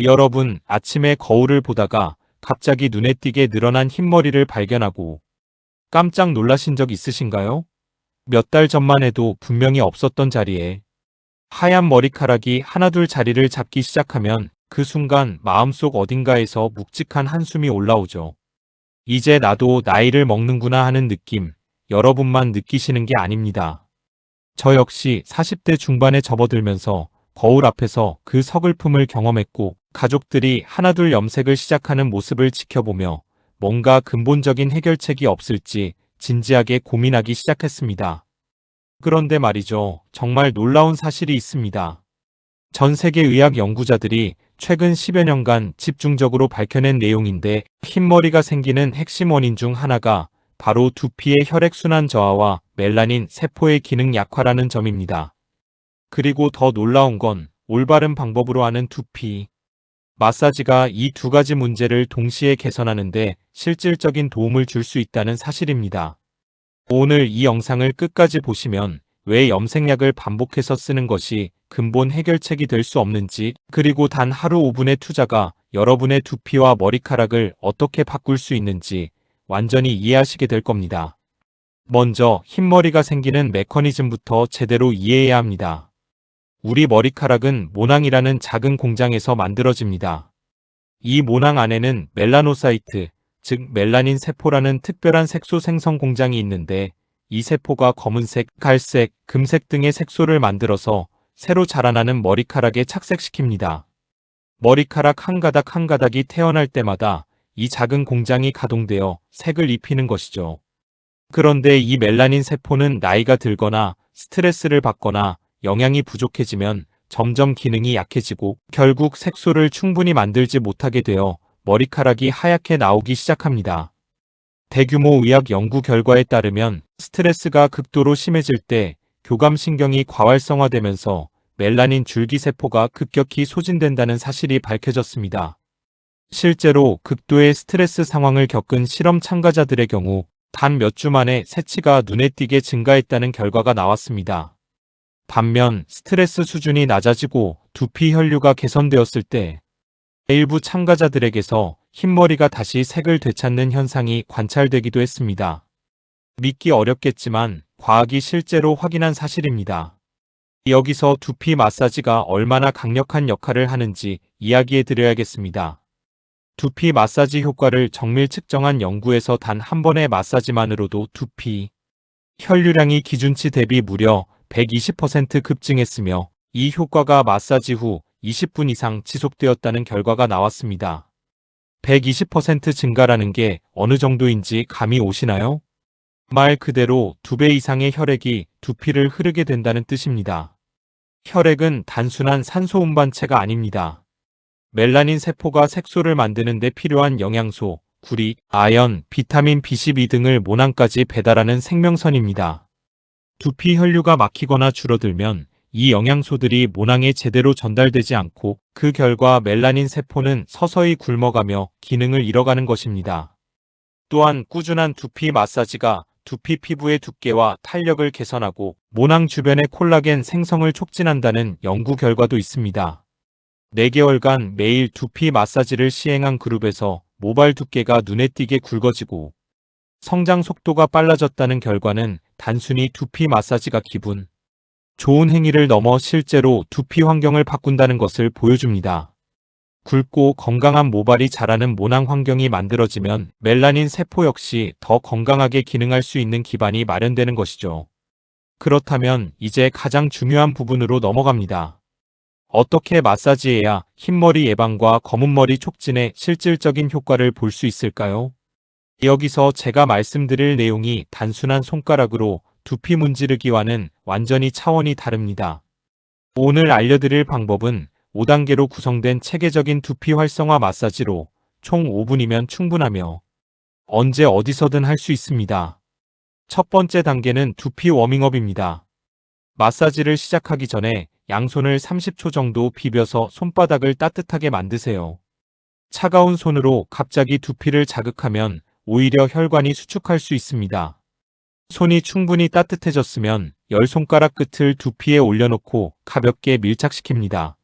여러분, 아침에 거울을 보다가 갑자기 눈에 띄게 늘어난 흰머리를 발견하고 깜짝 놀라신 적 있으신가요? 몇 달 전만 해도 분명히 없었던 자리에 하얀 머리카락이 하나둘 자리를 잡기 시작하면 그 순간 마음속 어딘가에서 묵직한 한숨이 올라오죠. 이제 나도 나이를 먹는구나 하는 느낌, 여러분만 느끼시는 게 아닙니다. 저 역시 40대 중반에 접어들면서 거울 앞에서 그 서글픔을 경험했고, 가족들이 하나둘 염색을 시작하는 모습을 지켜보며 뭔가 근본적인 해결책이 없을지 진지하게 고민하기 시작했습니다. 그런데 말이죠, 정말 놀라운 사실이 있습니다. 전 세계 의학 연구자들이 최근 10여 년간 집중적으로 밝혀낸 내용인데, 흰머리가 생기는 핵심 원인 중 하나가 바로 두피의 혈액순환 저하와 멜라닌 세포의 기능 약화라는 점입니다. 그리고 더 놀라운 건 올바른 방법으로 하는 두피 마사지가 이 두 가지 문제를 동시에 개선하는데 실질적인 도움을 줄 수 있다는 사실입니다. 오늘 이 영상을 끝까지 보시면 왜 염색약을 반복해서 쓰는 것이 근본 해결책이 될 수 없는지, 그리고 단 하루 5분의 투자가 여러분의 두피와 머리카락을 어떻게 바꿀 수 있는지 완전히 이해하시게 될 겁니다. 먼저 흰머리가 생기는 메커니즘부터 제대로 이해해야 합니다. 우리 머리카락은 모낭이라는 작은 공장에서 만들어집니다. 이 모낭 안에는 멜라노사이트, 즉 멜라닌 세포라는 특별한 색소 생성 공장이 있는데, 이 세포가 검은색, 갈색, 금색 등의 색소를 만들어서 새로 자라나는 머리카락에 착색시킵니다. 머리카락 한 가닥 한 가닥이 태어날 때마다 이 작은 공장이 가동되어 색을 입히는 것이죠. 그런데 이 멜라닌 세포는 나이가 들거나 스트레스를 받거나 영양이 부족해지면 점점 기능이 약해지고 결국 색소를 충분히 만들지 못하게 되어 머리카락이 하얗게 나오기 시작합니다. 대규모 의학 연구 결과에 따르면 스트레스가 극도로 심해질 때 교감신경이 과활성화되면서 멜라닌 줄기세포가 급격히 소진된다는 사실이 밝혀졌습니다. 실제로 극도의 스트레스 상황을 겪은 실험 참가자들의 경우 단 몇 주 만에 새치가 눈에 띄게 증가했다는 결과가 나왔습니다. 반면 스트레스 수준이 낮아지고 두피 혈류가 개선되었을 때 일부 참가자들에게서 흰머리가 다시 색을 되찾는 현상이 관찰되기도 했습니다. 믿기 어렵겠지만 과학이 실제로 확인한 사실입니다. 여기서 두피 마사지가 얼마나 강력한 역할을 하는지 이야기해 드려야겠습니다. 두피 마사지 효과를 정밀 측정한 연구에서 단 한 번의 마사지만으로도 두피 혈류량이 기준치 대비 무려 120% 급증했으며, 이 효과가 마사지 후 20분 이상 지속되었다는 결과가 나왔습니다. 120% 증가라는 게 어느 정도인지 감이 오시나요? 말 그대로 2배 이상의 혈액이 두피를 흐르게 된다는 뜻입니다. 혈액은 단순한 산소 운반체가 아닙니다. 멜라닌 세포가 색소를 만드는 데 필요한 영양소, 구리, 아연, 비타민 B12 등을 모낭까지 배달하는 생명선입니다. 두피 혈류가 막히거나 줄어들면 이 영양소들이 모낭에 제대로 전달되지 않고 그 결과 멜라닌 세포는 서서히 굶어가며 기능을 잃어가는 것입니다. 또한 꾸준한 두피 마사지가 두피 피부의 두께와 탄력을 개선하고 모낭 주변의 콜라겐 생성을 촉진한다는 연구 결과도 있습니다. 4개월간 매일 두피 마사지를 시행한 그룹에서 모발 두께가 눈에 띄게 굵어지고 성장 속도가 빨라졌다는 결과는 단순히 두피 마사지가 기분 좋은 행위를 넘어 실제로 두피 환경을 바꾼다는 것을 보여줍니다. 굵고 건강한 모발이 자라는 모낭 환경이 만들어지면 멜라닌 세포 역시 더 건강하게 기능할 수 있는 기반이 마련되는 것이죠. 그렇다면 이제 가장 중요한 부분으로 넘어갑니다. 어떻게 마사지해야 흰머리 예방과 검은머리 촉진에 실질적인 효과를 볼 수 있을까요? 여기서 제가 말씀드릴 내용이 단순한 손가락으로 두피 문지르기와는 완전히 차원이 다릅니다. 오늘 알려드릴 방법은 5단계로 구성된 체계적인 두피 활성화 마사지로 총 5분이면 충분하며 언제 어디서든 할 수 있습니다. 첫 번째 단계는 두피 워밍업입니다. 마사지를 시작하기 전에 양손을 30초 정도 비벼서 손바닥을 따뜻하게 만드세요. 차가운 손으로 갑자기 두피를 자극하면 오히려 혈관이 수축할 수 있습니다. 손이 충분히 따뜻해졌으면 10손가락 끝을 두피에 올려놓고 가볍게 밀착시킵니다.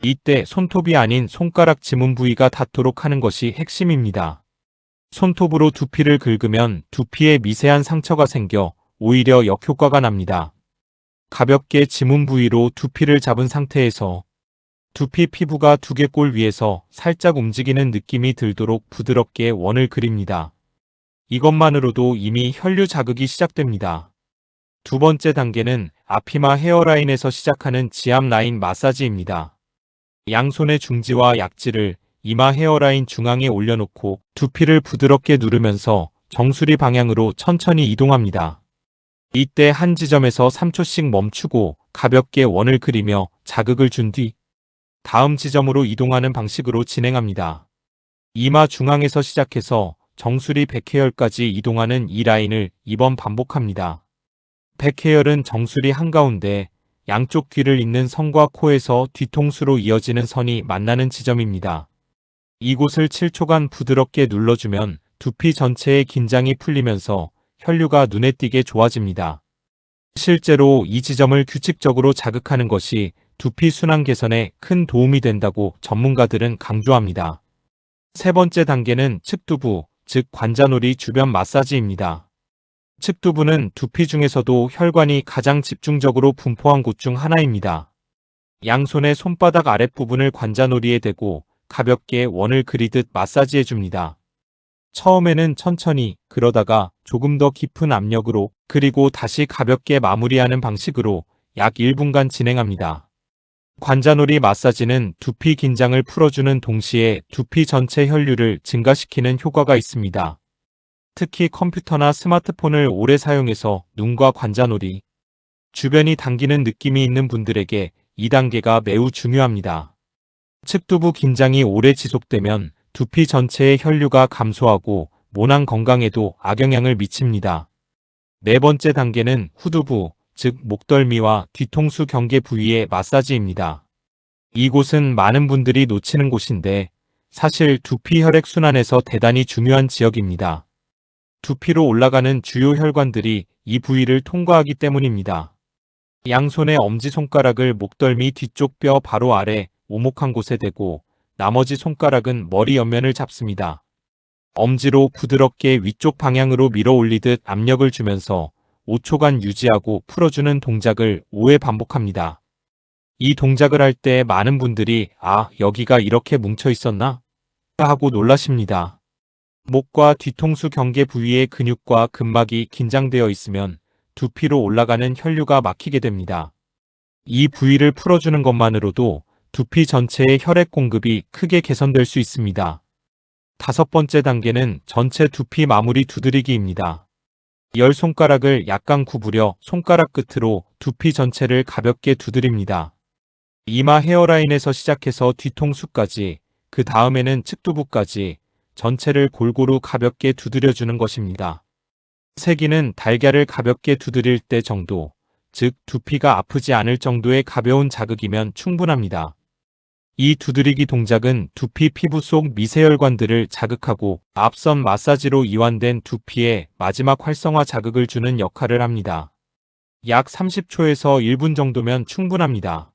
이때 손톱이 아닌 손가락 지문 부위가 닿도록 하는 것이 핵심입니다. 손톱으로 두피를 긁으면 두피에 미세한 상처가 생겨 오히려 역효과가 납니다. 가볍게 지문 부위로 두피를 잡은 상태에서 두피 피부가 두개골 위에서 살짝 움직이는 느낌이 들도록 부드럽게 원을 그립니다. 이것만으로도 이미 혈류 자극이 시작됩니다. 두 번째 단계는 앞이마 헤어라인에서 시작하는 지압 라인 마사지입니다. 양손의 중지와 약지를 이마 헤어라인 중앙에 올려놓고 두피를 부드럽게 누르면서 정수리 방향으로 천천히 이동합니다. 이때 한 지점에서 3초씩 멈추고 가볍게 원을 그리며 자극을 준 뒤 다음 지점으로 이동하는 방식으로 진행합니다. 이마 중앙에서 시작해서 정수리 백회열까지 이동하는 이 라인을 2번 반복합니다. 백회열은 정수리 한가운데 양쪽 귀를 잇는 선과 코에서 뒤통수로 이어지는 선이 만나는 지점입니다. 이곳을 7초간 부드럽게 눌러주면 두피 전체의 긴장이 풀리면서 혈류가 눈에 띄게 좋아집니다. 실제로 이 지점을 규칙적으로 자극하는 것이 두피 순환 개선에 큰 도움이 된다고 전문가들은 강조합니다. 세 번째 단계는 측두부, 즉 관자놀이 주변 마사지입니다. 측두부는 두피 중에서도 혈관이 가장 집중적으로 분포한 곳 중 하나입니다. 양손의 손바닥 아랫부분을 관자놀이에 대고 가볍게 원을 그리듯 마사지해줍니다. 처음에는 천천히, 그러다가 조금 더 깊은 압력으로, 그리고 다시 가볍게 마무리하는 방식으로 약 1분간 진행합니다. 관자놀이 마사지는 두피 긴장을 풀어주는 동시에 두피 전체 혈류를 증가시키는 효과가 있습니다. 특히 컴퓨터나 스마트폰을 오래 사용해서 눈과 관자놀이, 주변이 당기는 느낌이 있는 분들에게 이 단계가 매우 중요합니다. 측두부 긴장이 오래 지속되면 두피 전체의 혈류가 감소하고 모낭 건강에도 악영향을 미칩니다. 네 번째 단계는 후두부, 즉 목덜미와 뒤통수 경계 부위의 마사지입니다. 이곳은 많은 분들이 놓치는 곳인데 사실 두피 혈액 순환에서 대단히 중요한 지역입니다. 두피로 올라가는 주요 혈관들이 이 부위를 통과하기 때문입니다. 양손의 엄지손가락을 목덜미 뒤쪽 뼈 바로 아래 오목한 곳에 대고 나머지 손가락은 머리 옆면을 잡습니다. 엄지로 부드럽게 위쪽 방향으로 밀어 올리듯 압력을 주면서 5초간 유지하고 풀어주는 동작을 5회 반복합니다. 이 동작을 할 때 많은 분들이 여기가 이렇게 뭉쳐 있었나? 하고 놀라십니다. 목과 뒤통수 경계 부위의 근육과 근막이 긴장되어 있으면 두피로 올라가는 혈류가 막히게 됩니다. 이 부위를 풀어주는 것만으로도 두피 전체의 혈액 공급이 크게 개선될 수 있습니다. 다섯 번째 단계는 전체 두피 마무리 두드리기입니다. 10손가락을 약간 구부려 손가락 끝으로 두피 전체를 가볍게 두드립니다. 이마 헤어라인에서 시작해서 뒤통수까지, 그 다음에는 측두부까지 전체를 골고루 가볍게 두드려주는 것입니다. 세기는 달걀을 가볍게 두드릴 때 정도, 즉 두피가 아프지 않을 정도의 가벼운 자극이면 충분합니다. 이 두드리기 동작은 두피 피부 속 미세혈관들을 자극하고 앞선 마사지로 이완된 두피에 마지막 활성화 자극을 주는 역할을 합니다. 약 30초에서 1분 정도면 충분합니다.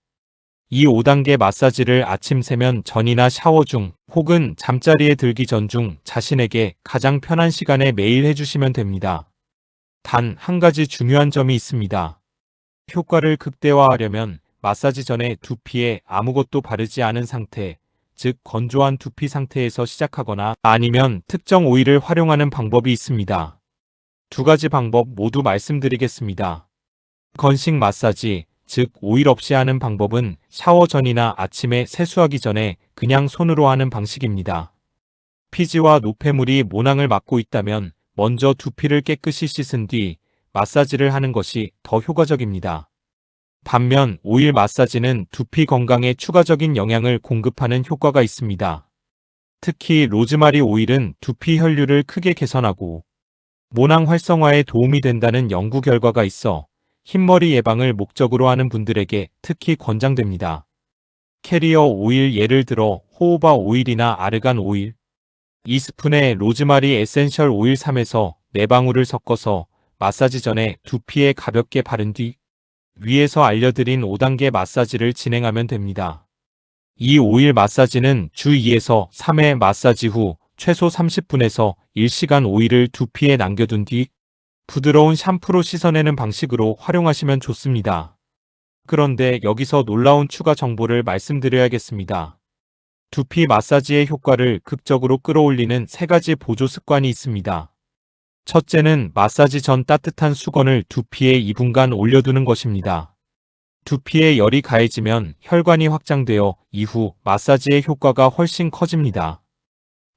이 5단계 마사지를 아침 세면 전이나 샤워 중 혹은 잠자리에 들기 전 중 자신에게 가장 편한 시간에 매일 해주시면 됩니다. 단 한 가지 중요한 점이 있습니다. 효과를 극대화하려면 마사지 전에 두피에 아무것도 바르지 않은 상태, 즉 건조한 두피 상태에서 시작하거나 아니면 특정 오일을 활용하는 방법이 있습니다. 두 가지 방법 모두 말씀드리겠습니다. 건식 마사지, 즉 오일 없이 하는 방법은 샤워 전이나 아침에 세수하기 전에 그냥 손으로 하는 방식입니다. 피지와 노폐물이 모낭을 막고 있다면 먼저 두피를 깨끗이 씻은 뒤 마사지를 하는 것이 더 효과적입니다. 반면 오일 마사지는 두피 건강에 추가적인 영향을 공급하는 효과가 있습니다. 특히 로즈마리 오일은 두피 혈류를 크게 개선하고 모낭 활성화에 도움이 된다는 연구 결과가 있어 흰머리 예방을 목적으로 하는 분들에게 특히 권장됩니다. 캐리어 오일, 예를 들어 호호바 오일이나 아르간 오일, 2스푼에 로즈마리 에센셜 오일 3에서 4방울을 섞어서 마사지 전에 두피에 가볍게 바른 뒤 위에서 알려드린 5단계 마사지를 진행하면 됩니다. 이 오일 마사지는 주 2에서 3회 마사지 후 최소 30분에서 1시간 오일을 두피에 남겨둔 뒤 부드러운 샴푸로 씻어내는 방식으로 활용하시면 좋습니다. 그런데 여기서 놀라운 추가 정보를 말씀드려야겠습니다. 두피 마사지의 효과를 극적으로 끌어올리는 3가지 보조 습관이 있습니다. 첫째는 마사지 전 따뜻한 수건을 두피에 2분간 올려두는 것입니다. 두피에 열이 가해지면 혈관이 확장되어 이후 마사지의 효과가 훨씬 커집니다.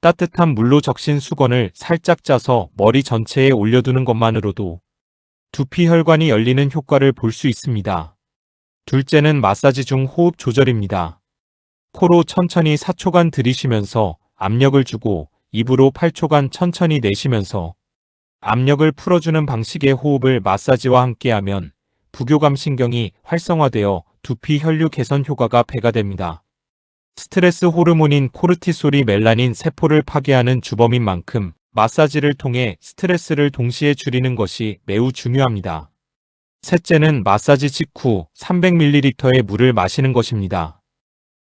따뜻한 물로 적신 수건을 살짝 짜서 머리 전체에 올려두는 것만으로도 두피 혈관이 열리는 효과를 볼 수 있습니다. 둘째는 마사지 중 호흡 조절입니다. 코로 천천히 4초간 들이쉬면서 압력을 주고 입으로 8초간 천천히 내쉬면서 압력을 풀어주는 방식의 호흡을 마사지와 함께하면 부교감 신경이 활성화되어 두피 혈류 개선 효과가 배가 됩니다. 스트레스 호르몬인 코르티솔이 멜라닌 세포를 파괴하는 주범인 만큼 마사지를 통해 스트레스를 동시에 줄이는 것이 매우 중요합니다. 셋째는 마사지 직후 300ml의 물을 마시는 것입니다.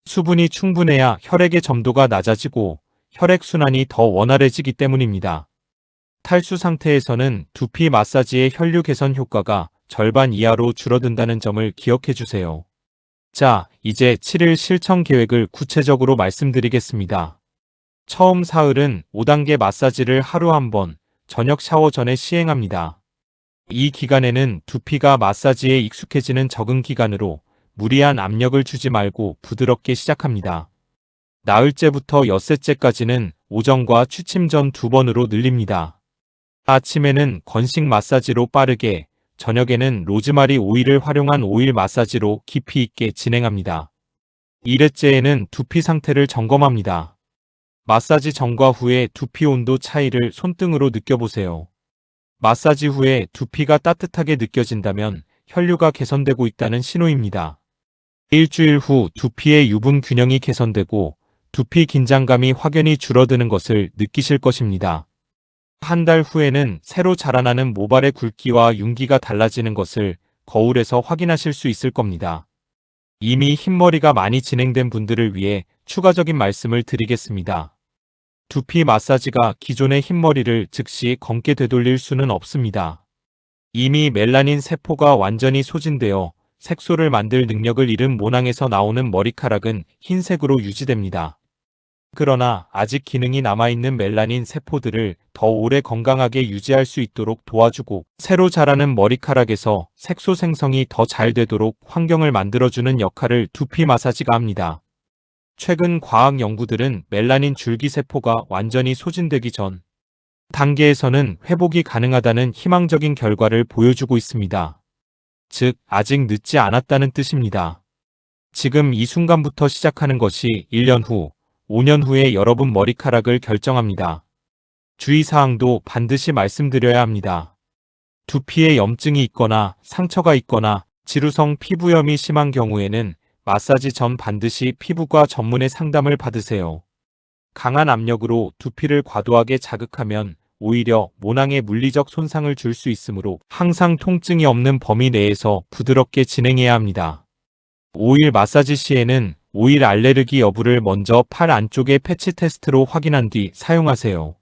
수분이 충분해야 혈액의 점도가 낮아지고 혈액순환이 더 원활해지기 때문입니다. 탈수 상태에서는 두피 마사지의 혈류 개선 효과가 절반 이하로 줄어든다는 점을 기억해 주세요. 자, 이제 7일 실천 계획을 구체적으로 말씀드리겠습니다. 처음 사흘은 5단계 마사지를 하루 한 번, 저녁 샤워 전에 시행합니다. 이 기간에는 두피가 마사지에 익숙해지는 적응 기간으로 무리한 압력을 주지 말고 부드럽게 시작합니다. 나흘째부터 엿새째까지는 오전과 취침 전 2번으로 늘립니다. 아침에는 건식 마사지로 빠르게, 저녁에는 로즈마리 오일을 활용한 오일 마사지로 깊이 있게 진행합니다. 1회째에는 두피 상태를 점검합니다. 마사지 전과 후의 두피 온도 차이를 손등으로 느껴보세요. 마사지 후에 두피가 따뜻하게 느껴진다면 혈류가 개선되고 있다는 신호입니다. 일주일 후 두피의 유분 균형이 개선되고 두피 긴장감이 확연히 줄어드는 것을 느끼실 것입니다. 한 달 후에는 새로 자라나는 모발의 굵기와 윤기가 달라지는 것을 거울에서 확인하실 수 있을 겁니다. 이미 흰머리가 많이 진행된 분들을 위해 추가적인 말씀을 드리겠습니다. 두피 마사지가 기존의 흰머리를 즉시 검게 되돌릴 수는 없습니다. 이미 멜라닌 세포가 완전히 소진되어 색소를 만들 능력을 잃은 모낭에서 나오는 머리카락은 흰색으로 유지됩니다. 그러나 아직 기능이 남아있는 멜라닌 세포들을 더 오래 건강하게 유지할 수 있도록 도와주고 새로 자라는 머리카락에서 색소 생성이 더 잘 되도록 환경을 만들어주는 역할을 두피 마사지가 합니다. 최근 과학 연구들은 멜라닌 줄기세포가 완전히 소진되기 전 단계에서는 회복이 가능하다는 희망적인 결과를 보여주고 있습니다. 즉, 아직 늦지 않았다는 뜻입니다. 지금 이 순간부터 시작하는 것이 1년 후, 5년 후에 여러분 머리카락을 결정합니다. 주의사항도 반드시 말씀드려야 합니다. 두피에 염증이 있거나 상처가 있거나 지루성 피부염이 심한 경우에는 마사지 전 반드시 피부과 전문의 상담을 받으세요. 강한 압력으로 두피를 과도하게 자극하면 오히려 모낭에 물리적 손상을 줄 수 있으므로 항상 통증이 없는 범위 내에서 부드럽게 진행해야 합니다. 오일 마사지 시에는 오일 알레르기 여부를 먼저 팔 안쪽의 패치 테스트로 확인한 뒤 사용하세요.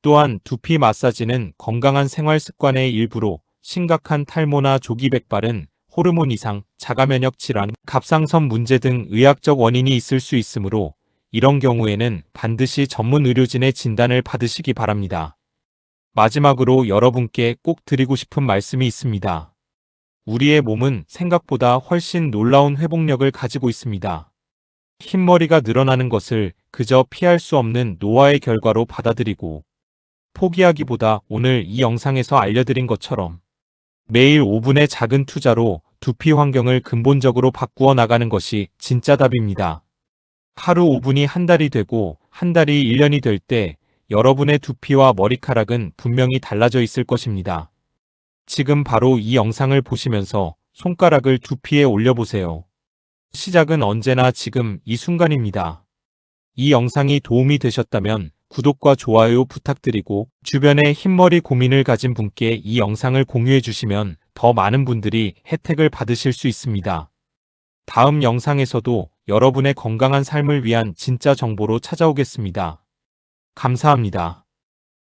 또한 두피 마사지는 건강한 생활 습관의 일부로 심각한 탈모나 조기 백발은 호르몬 이상, 자가면역 질환, 갑상선 문제 등 의학적 원인이 있을 수 있으므로 이런 경우에는 반드시 전문 의료진의 진단을 받으시기 바랍니다. 마지막으로 여러분께 꼭 드리고 싶은 말씀이 있습니다. 우리의 몸은 생각보다 훨씬 놀라운 회복력을 가지고 있습니다. 흰머리가 늘어나는 것을 그저 피할 수 없는 노화의 결과로 받아들이고 포기하기보다 오늘 이 영상에서 알려드린 것처럼 매일 5분의 작은 투자로 두피 환경을 근본적으로 바꾸어 나가는 것이 진짜 답입니다. 하루 5분이 한 달이 되고 한 달이 1년이 될 때 여러분의 두피와 머리카락은 분명히 달라져 있을 것입니다. 지금 바로 이 영상을 보시면서 손가락을 두피에 올려보세요. 시작은 언제나 지금 이 순간입니다. 이 영상이 도움이 되셨다면 구독과 좋아요 부탁드리고 주변에 흰머리 고민을 가진 분께 이 영상을 공유해 주시면 더 많은 분들이 혜택을 받으실 수 있습니다. 다음 영상에서도 여러분의 건강한 삶을 위한 진짜 정보로 찾아오겠습니다. 감사합니다.